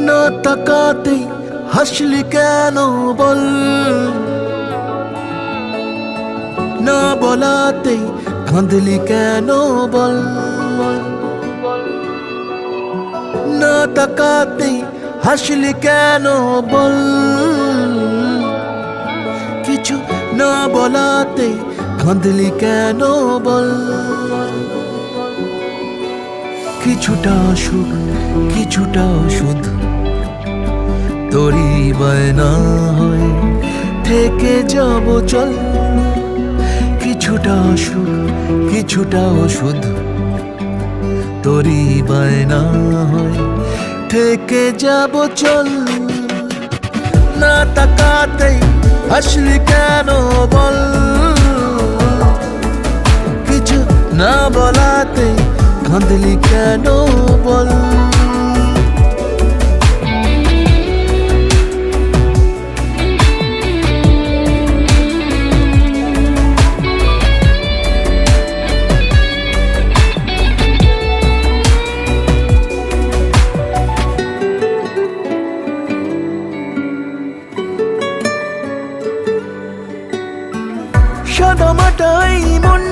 না তাকাতেই হাসলি কেন বল, না বলাতেই কাঁদলি কেন বল, না তাকাতেই হাসলি কেন বল, কিছু না বলাতেই কাঁদলি কেন বল। কিছুটা সুখ কিছুটা ওষুধ তোরই বায়না হয় থেকে যাব চল, কিছুটা সুখ কিছুটা ওষুধ তোরই বায়না হয় থেকে যাব চল। না তাকাতেই হাসলি কেন বল, কিছু না বলাতেই কাঁদলি কেন বল। সাদামাটাই মন